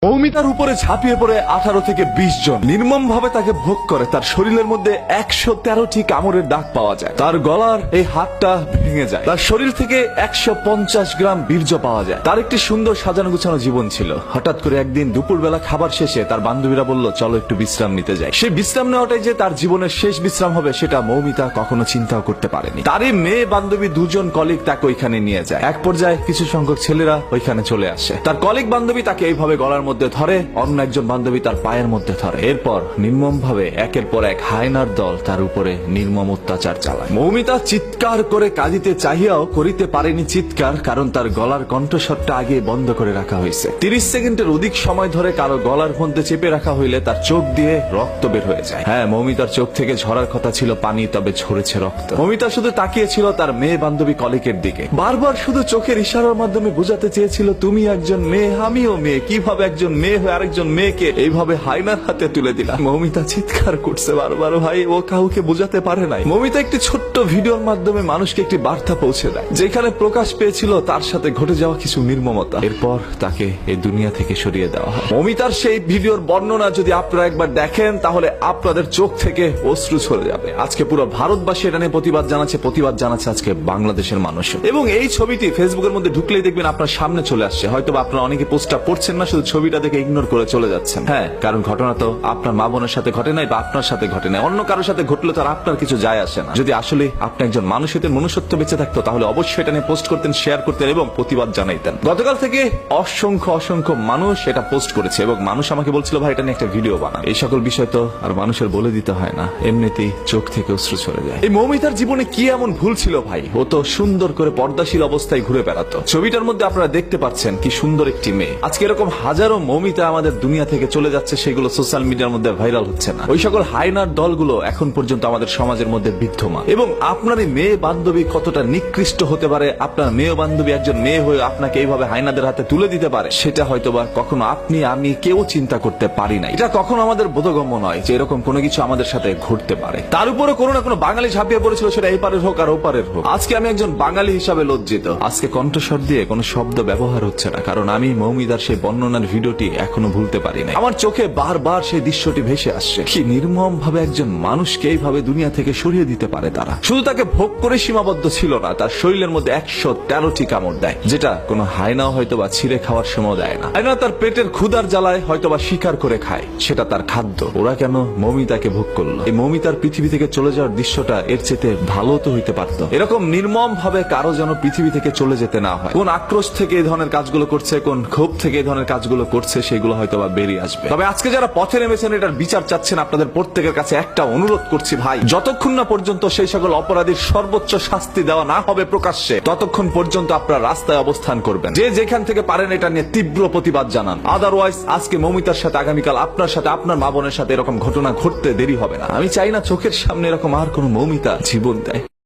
মৌমিতার উপরে ঝাঁপিয়ে পড়ে 18 থেকে 20 জন নির্মম ভাবে তাকে ভোগ করে। তার শরীরের মধ্যে 113টি কামড়ের দাগ পাওয়া যায়। তার গলার এই হাতটা ভেঙে যায়। তার শরীর থেকে 150 গ্রাম বীর্য পাওয়া যায়। তার একটি সুন্দর সাজানো গুছানো জীবন ছিল। হঠাৎ করে একদিন দুপুরবেলা খাবার শেষে তার বান্ধবীরা বলল, চলো একটু বিশ্রাম নিতে যাই। সেই বিশ্রাম নেওয়াটাই যে তার জীবনের শেষ বিশ্রাম হবে সেটা মৌমিতা কখনো চিন্তাও করতে পারেনি। তারই মেয়ে বান্ধবী দুজন কলিগ তাকে ওইখানে নিয়ে যায়। এক পর্যায়ে কিছু সংখ্যক ছেলেরা ওইখানে চলে আসে। তার কলিগ বান্ধবী তাকে এইভাবে গলার মধ্যে ধরে, অন্য একজন বান্ধবী তার পায়ের মধ্যে ধরে। এরপর নির্মম ভাবে একের পর এক হায়নার দল তার উপরে নির্মম অত্যাচার চালায়। মৌমিতা চিৎকার করে কাঁদিতে চাহিয়াও করিতে পারেনি চিৎকার, কারণ তার গলার কণ্ঠস্বরটা আগে বন্ধ করে রাখা হয়েছে। 30 সেকেন্ডের অধিক সময় ধরে কারো গলার মধ্যে চেপে রাখা হইলে তার চোখ দিয়ে রক্ত বের হয়ে যায়। হ্যাঁ, মৌমিতার চোখ থেকে ঝরার কথা ছিল পানি, তবে ঝরেছে রক্ত। মৌমিতা শুধু তাকিয়েছিল তার মেয়ে বান্ধবী কলিকের দিকে। বারবার শুধু চোখের ইশারার মাধ্যমে বোঝাতে চেয়েছিল, তুমি একজন মেয়ে, আমিও মেয়ে। কিভাবে একজন মেয়ে হয়ে আরেকজন মেয়েকে এইভাবে হায়নার হাতে তুলে দিলা। মৌমিতা চিৎকার করছে বারবার। ভাই, ও কাউকে বোঝাতে পারে নাই। মৌমিতা একটি ছোট্ট ভিডিওর মাধ্যমে মানুষকে একটি বার্তা পৌঁছে দেয়, যেখানে প্রকাশ পেয়েছিল তার সাথে ঘটে যাওয়া কিছু নির্মমতা। এরপর তাকে এই দুনিয়া থেকে সরিয়ে দেওয়া হয়। মৌমিতার সেই ভিডিওর বর্ণনা যদি আপনারা একবার দেখেন, তাহলে আপনাদের চোখ থেকে অশ্রু ঝরে যাবে। আজকে পুরো ভারতবাসী এটা নিয়ে প্রতিবাদ জানাচ্ছে আজকে বাংলাদেশের মানুষ। এবং এই ছবিটি ফেসবুকের মধ্যে ঢুকলেই দেখবেন আপনার সামনে চলে আসছে। হয়তো আপনারা অনেকে পোস্টটা পড়ছেন না, শুধু ছবিটা দেখে ইগনোর করে চলে যাচ্ছেন। হ্যাঁ, কারণ ঘটনা তো আপনার মা বোনের সাথে ঘটে নাই, বা আপনার সাথে ঘটে নাই, অন্য কারোর সাথে ঘটলে তো আর আপনার কিছু যায় আসে না। যদি আসলে আপনি একজন মানুষ হতেন, মনুষ্যত্ব বেঁচে থাকতো, তাহলে অবশ্যই এটা নিয়ে পোস্ট করতেন, শেয়ার করতেন এবং প্রতিবাদ জানাইতেন। গতকাল থেকে অসংখ্য মানুষ এটা পোস্ট করেছে এবং মানুষ আমাকে বলছিল, ভাই এটা নিয়ে একটা ভিডিও বানান। এই সকল বিষয় তো আর মানুষের বলে দিতে হয় না, এমনিতেই চোখ থেকে অশ্রু ছড়ে যায়। এই মৌমিতার জীবনে কি এমন ভুল ছিল ভাই? ও তো সুন্দর করে পর্দাশীল অবস্থায় ঘুরে বেড়াতো। ছবিটার মধ্যে আপনারা দেখতে পাচ্ছেন কি সুন্দর একটি মেয়ে। আজকে এরকম হাজারো মৌমিতা আমাদের দুনিয়া থেকে চলে যাচ্ছে, সেগুলো সোশ্যাল মিডিয়ার মধ্যে ভাইরাল হচ্ছে না। ওই সকল হায়নার দলগুলো এখন পর্যন্ত আমাদের সমাজের মধ্যে বিদ্যমান। এবং আপনার এই মেয়ে বান্ধবী কতটা নিকৃষ্ট হতে পারে, আপনার মেয়ে বান্ধবী একজন মেয়ে হয়ে আপনাকে এইভাবে হায়নাদের হাতে তুলে দিতে পারে, সেটা হয়তোবা কখনো আপনি আমি কেউ চিন্তা করতে পারি না। এটা কখনো আমাদের বোধগম্য নয় যে এরকম কোনো কিছু আমাদের সাথে ঘটতে পারে। তার উপরে কোনো না কোনো বাঙালি ঝাঁপিয়ে পড়েছিল, সেটা এই পারের হোক আর ওপারের হোক। আজকে আমি একজন বাঙালি হিসাবে লজ্জিত। আজকে কণ্ঠস্বর দিয়ে কোনো শব্দ ব্যবহার হচ্ছে না, কারণ আমি মৌমিতার সেই বর্ণনার ভিডিওটি এখনো ভুলতে পারি না। আমার চোখে বারবার সেই দৃশ্যটি ভেসে আসছে। কি নির্মম ভাবে একজন মানুষকে এইভাবে দুনিয়া থেকে সরিয়ে দিতে পারে তারা। শুধু তাকে ভোগ করে সীমাবদ্ধ ছিল না, তার শরীরের মধ্যে 113টি কামড় দেয়, যেটা কোনো হায়নাও হয়তো বা ছিঁড়ে খাওয়ার সময় দেয় না। হায়না তার পেটের ক্ষুধার জ্বালায় হয়তো বা শিকার করে খায়, সেটা তার খাদ্য। ওরা কেন মৌমিতাকে ভোগ করলো? এই মৌমিতার পৃথিবী থেকে চলে যাওয়ার দৃশ্যটা এর চেয়ে ভালো তো হইতে পারতো। এরকম নির্মম ভাবে কারো যেন পৃথিবী থেকে চলে যেতে না হয়। কোন আক্রোশ থেকে এই ধরনের কাজগুলো করছে, কোন ক্ষোভ থেকে এই ধরনের কাজগুলো করছে, সেগুলো হয়তো বা বেরিয়ে আসবে। তবে আজকে যারা পথে নেমেছেন, এটার বিচার চাচ্ছেন, আপনাদের প্রত্যেকের কাছে একটা অনুরোধ করছি ভাই, যতক্ষণ না পর্যন্ত সেই সকল অপরাধীর সর্বোচ্চ শাস্তি দেওয়া না হবে প্রকাশ্যে, ততক্ষণ পর্যন্ত আপনারা রাস্তায় অবস্থান করবেন। যে যেখান থেকে পারেন এটা নিয়ে তীব্র প্রতিবাদ জানান। আদারওয়াইজ আজকে মৌমিতার সাথে, আগামীকাল আপনার সাথে, আপনার মা বোনের সাথে এরকম ঘটনা ঘটতে দেরি হবে না। আমি চাই না চোখের সামনে এরকম আর কোনো মৌমিতা জীবন দেয়।